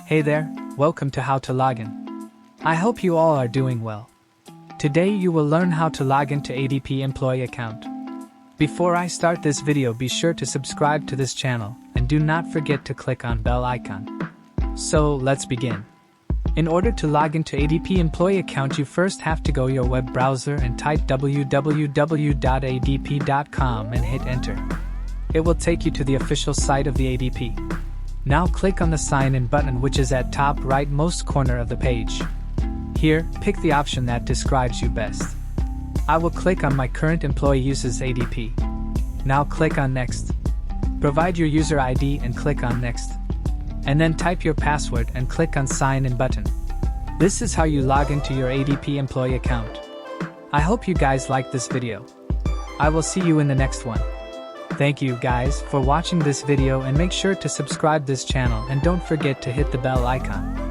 Hey there, welcome to How to Login. I hope you all are doing well. Today you will learn how to log into ADP employee account. Before I start this video, be sure to subscribe to this channel and do not forget to click on bell icon. So let's begin. In order to log into ADP employee account, you first have to go your web browser and type www.adp.com and hit enter. It will take you to the official site of the ADP. Now click on the sign in button, which is at top rightmost corner of the page. Here, pick the option that describes you best. I will click on my current employee uses ADP. Now click on next. Provide your user ID and click on next. And then type your password and click on sign in button. This is how you log into your ADP employee account. I hope you guys liked this video. I will see you in the next one. Thank you guys for watching this video, and make sure to subscribe this channel and don't forget to hit the bell icon.